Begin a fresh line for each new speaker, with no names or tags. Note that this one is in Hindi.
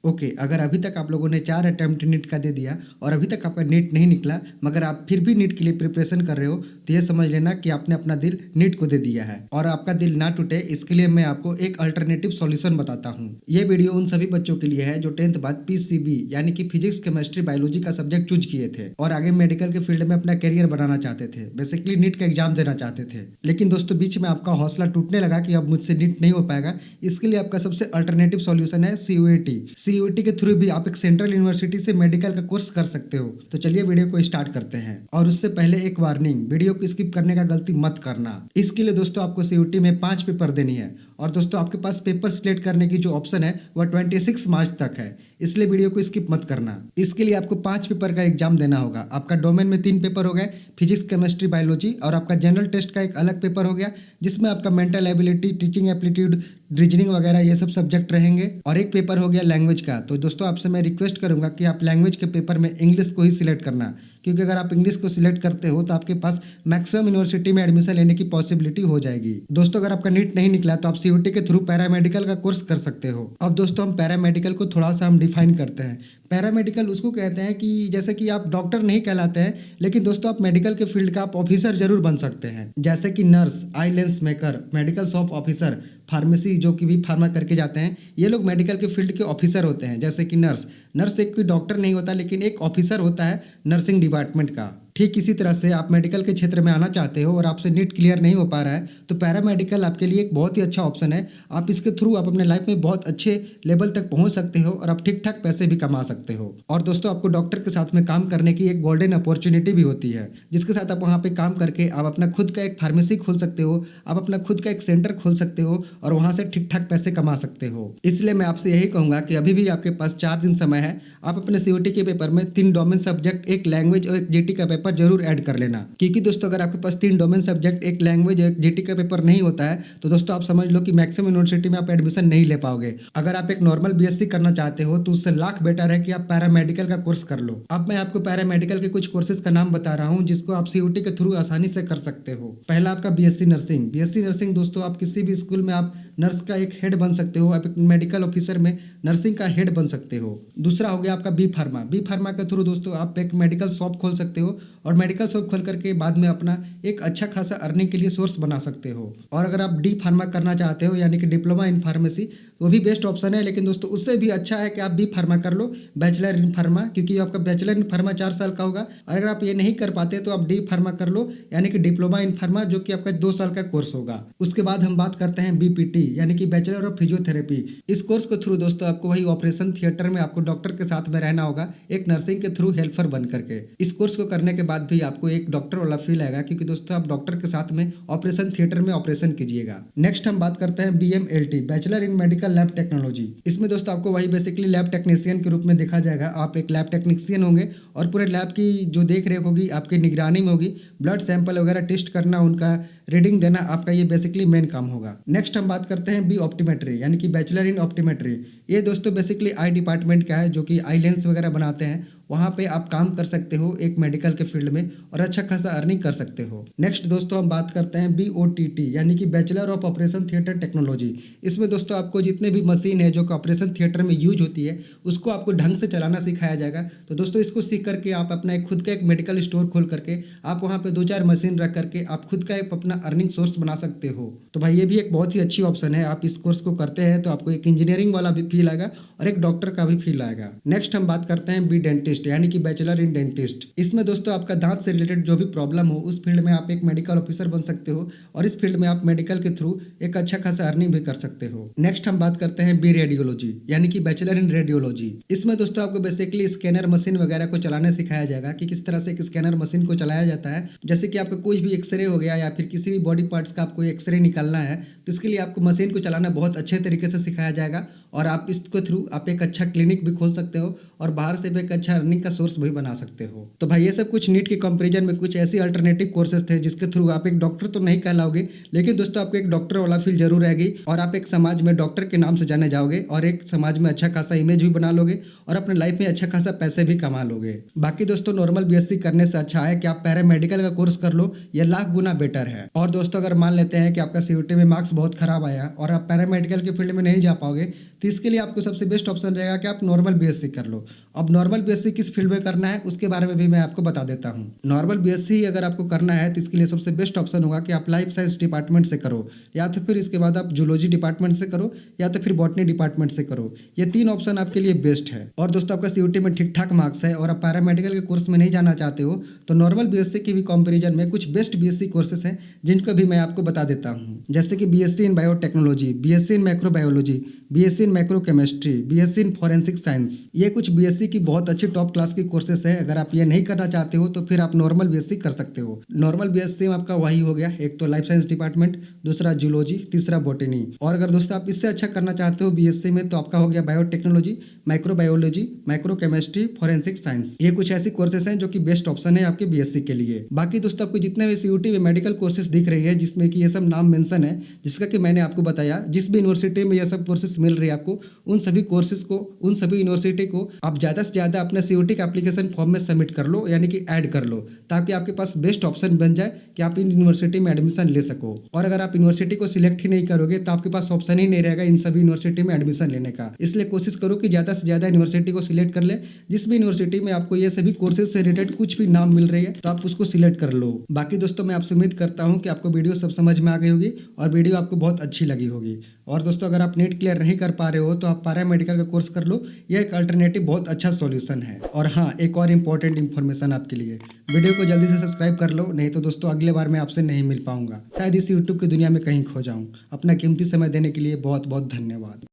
ओके, अगर अभी तक आप लोगों ने 4 अटेम्प्ट नीट का दे दिया और अभी तक आपका नीट नहीं निकला, मगर आप फिर भी नीट के लिए प्रिपरेशन कर रहे हो, तो ये समझ लेना कि आपने अपना दिल नीट को दे दिया है। और आपका दिल ना टूटे, इसके लिए मैं आपको एक अल्टरनेटिव सॉल्यूशन बताता हूँ। ये वीडियो उन सभी बच्चों के लिए है जो 10th बाद पीसीबी यानी कि फिजिक्स, केमिस्ट्री, बायोलॉजी का सब्जेक्ट चूज किए थे और आगे मेडिकल के फील्ड में अपना करियर बनाना चाहते थे, बेसिकली नीट का एग्जाम देना चाहते थे। लेकिन दोस्तों, बीच में आपका हौसला टूटने लगा कि अब मुझसे नीट नहीं हो पाएगा। इसके लिए आपका सबसे अल्टरनेटिव सॉल्यूशन है सीयूईटी। सीयूईटी के थ्रू भी आप एक सेंट्रल यूनिवर्सिटी से मेडिकल का कोर्स कर सकते हो। तो चलिए वीडियो को स्टार्ट करते हैं। और उससे पहले एक वार्निंग, वीडियो को स्किप करने का गलती मत करना। इसके लिए दोस्तों आपको सीयूईटी में 5 पेपर देनी है और दोस्तों आपके पास पेपर सिलेक्ट करने की जो ऑप्शन है वह 26 मार्च तक है, इसलिए वीडियो को स्किप मत करना। इसके लिए आपको 5 पेपर का एग्जाम देना होगा। आपका डोमेन में 3 पेपर हो गए, फिजिक्स, केमिस्ट्री, बायोलॉजी, और आपका जनरल टेस्ट का एक अलग पेपर हो गया जिसमें आपका mental ability, teaching aptitude, reasoning वगैरह ये सब सब्जेक्ट रहेंगे। और एक पेपर हो गया लैंग्वेज का। तो दोस्तों आपसे मैं रिक्वेस्ट करूंगा कि आप लैंग्वेज के पेपर में इंग्लिश को ही सिलेक्ट करना, क्योंकि अगर आप इंग्लिश को सिलेक्ट करते हो तो आपके पास मैक्सिमम यूनिवर्सिटी में एडमिशन लेने की पॉसिबिलिटी हो जाएगी। दोस्तों अगर आपका नीट नहीं निकला तो आप सीयूईटी के थ्रू पैरामेडिकल का कोर्स कर सकते हो। अब दोस्तों हम पैरामेडिकल को थोड़ा सा हम डिफाइन करते हैं। पैरामेडिकल उसको कहते हैं कि जैसे कि आप डॉक्टर नहीं कहलाते हैं, लेकिन दोस्तों आप मेडिकल के फील्ड का आप ऑफिसर जरूर बन सकते हैं। जैसे कि nurse, eye lens maker, medical shop officer, pharmacy जो कि भी फार्मा करके जाते हैं, ये लोग मेडिकल के फील्ड के ऑफिसर होते हैं। जैसे कि नर्स एक कोई डॉक्टर नहीं होता, लेकिन एक ऑफिसर होता है नर्सिंग डिपार्टमेंट का। ठीक इसी तरह से आप मेडिकल के क्षेत्र में आना चाहते हो और आपसे नीट क्लियर नहीं हो पा रहा है, तो पैरामेडिकल आपके लिए एक बहुत ही अच्छा ऑप्शन है। आप इसके थ्रू आप अपने लाइफ में बहुत अच्छे लेवल तक पहुंच सकते हो और आप ठीक ठाक पैसे भी कमा सकते हो। और दोस्तों आपको डॉक्टर के साथ में काम करने की एक गोल्डन अपॉर्चुनिटी भी होती है, जिसके साथ आप वहाँ पे काम करके आप अपना खुद का एक फार्मेसी खोल सकते हो, आप अपना खुद का एक सेंटर खोल सकते हो और वहाँ से ठीक ठाक पैसे कमा सकते हो। इसलिए मैं आपसे यही कहूँगा कि अभी भी आपके पास 4 दिन समय है। आप अपने सीयूईटी के पेपर में 3 डोमेन सब्जेक्ट, एक लैंग्वेज और एक जीटी का पेपर जरूर ऐड कर लेना। क्योंकि दोस्तों अगर आपके पास 3 डोमेन सब्जेक्ट, एक लैंग्वेज, एक जीटी का पेपर नहीं होता है, तो दोस्तों आप समझ लो कि मैक्सिमम यूनिवर्सिटी में आप एडमिशन नहीं ले पाओगे। अगर आप एक नॉर्मल बीएससी करना चाहते हो तो उससे लाख बेटर है कि आप पैरामेडिकल का कोर्स कर लो। अब मैं आपको पैरामेडिकल के कुछ कोर्सेज का नाम बता रहा हूँ जिसको आप सीयूईटी के थ्रू आसानी से कर सकते हो। पहला आपका बीएससी नर्सिंग। बीएससी नर्सिंग दोस्तों आप किसी भी स्कूल में आप नर्स का एक हेड बन सकते हो, आप एक मेडिकल ऑफिसर में नर्सिंग का हेड बन सकते हो। दूसरा हो गया आपका बी फार्मा। बी फार्मा के थ्रू दोस्तों आप एक मेडिकल शॉप खोल सकते हो और मेडिकल शॉप खोल करके बाद में अपना एक अच्छा खासा अर्निंग के लिए सोर्स बना सकते हो। और अगर आप डी फार्मा करना चाहते हो यानी कि डिप्लोमा इन फार्मेसी, वो भी बेस्ट ऑप्शन है। लेकिन दोस्तों उससे भी अच्छा है कि आप बी फार्मा कर लो, बैचलर इन फार्मा, क्योंकि आपका बैचलर इन फार्मा 4 साल का होगा। और अगर आप ये नहीं कर पाते तो आप डी फार्मा कर लो, यानी कि डिप्लोमा इन फार्मा, जो कि आपका 2 साल का कोर्स होगा। उसके बाद हम बात करते हैं बीपीटी यानी कि बैचलर ऑफ फिजियोथेरेपी। इस कोर्स के थ्रू दोस्तों आपको वही ऑपरेशन थिएटर में आपको डॉक्टर के साथ में रहना होगा, एक नर्सिंग के थ्रू हेल्पर बन करके। इस कोर्स को करने के बाद भी आपको एक डॉक्टर वाला फील आएगा, क्योंकि दोस्तों आप डॉक्टर के साथ में ऑपरेशन थिएटर में ऑपरेशन कीजिएगा। नेक्स्ट हम बात करते हैं BMLT, bachelor in medical lab technology. इसमें दोस्तों आपको वही बेसिकली लैब टेक्नीशियन के रूप में देखा जाएगा। आप एक लैब टेक्नीशियन होंगे और पूरे लैब की जो देख रेख होगी आपकी निगरानी में होगी। ब्लड सैंपल वगैरह टेस्ट करना, उनका रीडिंग देना, आपका ये बेसिकली मेन काम होगा। नेक्स्ट हम बात करते हैं बी ऑप्टीमेट्री यानी कि बैचलर इन ऑप्टीमेट्री। ये दोस्तों बेसिकली आई डिपार्टमेंट का है, जो कि आई लेंस वगैरह बनाते हैं। वहाँ पे आप काम कर सकते हो एक मेडिकल के फील्ड में और अच्छा खासा अर्निंग कर सकते हो। नेक्स्ट दोस्तों हम बात करते हैं बीओटीटी यानी कि bachelor of operation theatre technology. इसमें दोस्तों आपको जितने भी मशीन है जो कि ऑपरेशन थिएटर में यूज होती है उसको आपको ढंग से चलाना सिखाया जाएगा। तो दोस्तों इसको सीख करके आप अपना एक खुद का एक मेडिकल स्टोर खोल करके आप वहाँ पे 2-4 मशीन रख करके आप खुद का एक अपना अर्निंग सोर्स बना सकते हो। तो भाई ये भी एक बहुत ही अच्छी ऑप्शन है। आप इस कोर्स को करते हैं तो आपको एक इंजीनियरिंग वाला भी फील आएगा और एक डॉक्टर का भी फील आएगा। नेक्स्ट हम बात करते हैं बी डेंटिस्ट यानी कि बैचलर इन डेंटिस्ट। इसमें दोस्तों आपका दांत से रिलेटेड जो भी प्रॉब्लम हो उस फील्ड में आप एक मेडिकल ऑफिसर बन सकते हो और इस फील्ड में आप मेडिकल के थ्रू एक अच्छा खासा अर्निंग भी कर सकते हो। नेक्स्ट हम बात करते हैं बी रेडियोलॉजी यानी कि बैचलर इन रेडियोलॉजी। इसमें दोस्तों आपको बेसिकली स्कैनर मशीन वगैरह को चलाने सिखाया जाएगा कि किस तरह से एक स्कैनर मशीन को चलाया जाता है। जैसे कि आपका कोई भी एक्सरे हो गया या फिर किसी भी बॉडी पार्ट्स का आपको एक्सरे निकालना है, तो इसके लिए आपको मशीन को चलाना बहुत अच्छे तरीके से सिखाया जाएगा और आप इसके थ्रू आप एक अच्छा क्लिनिक भी खोल सकते हो और बाहर से भी एक अच्छा अर्निंग का सोर्स भी बना सकते हो। तो भाई ये सब कुछ नीट के कंपैरिजन में कुछ ऐसी अल्टरनेटिव कोर्सेज थे जिसके थ्रू आप एक डॉक्टर तो नहीं कहलाओगे, लेकिन दोस्तों आपको एक डॉक्टर वाला फील जरूर रहेगी और आप एक समाज में डॉक्टर के नाम से जाने जाओगे और एक समाज में अच्छा खासा इमेज भी बना लोगे और अपने लाइफ में अच्छा खासा पैसे भी कमा लोगे। बाकी दोस्तों नॉर्मल बीएससी करने से अच्छा है कि आप पैरामेडिकल का कोर्स कर लो, ये लाख गुना बेटर है। और दोस्तों अगर मान लेते हैं कि आपका सीयूईटी में मार्क्स बहुत खराब आया और आप पैरामेडिकल के फील्ड में नहीं जा पाओगे, तो इसके लिए आपको सबसे बेस्ट ऑप्शन रहेगा कि आप नॉर्मल बीएससी कर लो। अब नॉर्मल बीएससी किस फील्ड में करना है उसके बारे में भी मैं आपको बता देता हूँ। नॉर्मल बीएससी अगर आपको करना है तो इसके लिए सबसे बेस्ट ऑप्शन होगा कि आप लाइफ साइंस डिपार्टमेंट से करो, या तो फिर इसके बाद आप जूलॉजी डिपार्टमेंट से करो, या तो फिर बॉटनी डिपार्टमेंट से करो। ये 3 ऑप्शन आपके लिए बेस्ट है। और दोस्तों आपका सीयूटी में ठीक ठाक मार्क्स है और आप पैरामेडिकल के कोर्स में नहीं जाना चाहते हो तो नॉर्मल बीएससी की भी कंपैरिजन में कुछ बेस्ट बीएससी कोर्सेज हैं जिनको भी मैं आपको बता देता हूँ। जैसे कि BSc in biotechnology, BSc in microbiology, BSc in microchemistry, BSc in forensic science. ये कुछ बीएससी की बहुत अच्छी टॉप क्लास की कोर्सेज है। अगर आप ये नहीं करना चाहते हो तो फिर आप नॉर्मल बीएससी कर सकते हो। नॉर्मल बीएससी में आपका वही हो गया, एक तो लाइफ साइंस डिपार्टमेंट, दूसरा जूलॉजी, तीसरा बॉटनी। और अगर दोस्तों आप इससे अच्छा करना चाहते हो बीएससी में तो आपका हो गया बायोटेक्नोलॉजी, माइक्रोबायोलॉजी, माइक्रोकेमिस्ट्री, फॉरेंसिक साइंस। ये कुछ ऐसी कोर्सेज हैं जो कि बेस्ट ऑप्शन है आपके बीएससी के लिए। बाकी दोस्तों आपको जितने भी सीयूटी में मेडिकल कोर्सेज दिख रही है जिसमें कि ये सब नाम मेंशन है, जिसका कि मैंने आपको बताया, जिस भी यूनिवर्सिटी में ये सब कोर्सेज मिल रही है आपको, उन सभी कोर्सेज को, उन सभी यूनिवर्सिटी को आप ज़्यादा से ज़्यादा अपने सीयूटी के एप्लीकेशन फॉर्म में सबमिट कर लो, यानी कि ऐड कर लो, ताकि आपके पास बेस्ट ऑप्शन बन जाए कि आप इन यूनिवर्सिटी में एडमिशन ले सको। और अगर आप यूनिवर्सिटी को सिलेक्ट ही नहीं करोगे तो आपके पास ऑप्शन ही नहीं रहेगा इन सभी यूनिवर्सिटी में एडमिशन लेने का। इसलिए कोशिश करो कि ज़्यादा से ज़्यादा यूनिवर्सिटी को सिलेक्ट कर ले। जिस भी यूनिवर्सिटी में आपको ये सभी कोर्सेज से रिलेटेड कुछ भी नाम मिल रही है तो आप उसको सिलेक्ट कर लो। बाकी दोस्तों मैं आपसे उम्मीद करता हूँ कि आपको वीडियो सब समझ में आ गई होगी और वीडियो आपको बहुत अच्छी लगी होगी। और दोस्तों अगर आप नीट क्लियर नहीं कर पा रहे हो तो आप पैरामेडिकल का कोर्स कर लो, यह एक अल्टरनेटिव बहुत अच्छा सॉल्यूशन है। और हाँ, एक और इम्पोर्टेंट इन्फॉर्मेशन आपके लिए, वीडियो को जल्दी से सब्सक्राइब कर लो, नहीं तो दोस्तों अगले बार मैं आपसे नहीं मिल पाऊंगा, शायद इस यूट्यूब की दुनिया में कहीं खो जाऊं। अपना कीमती समय देने के लिए बहुत बहुत धन्यवाद।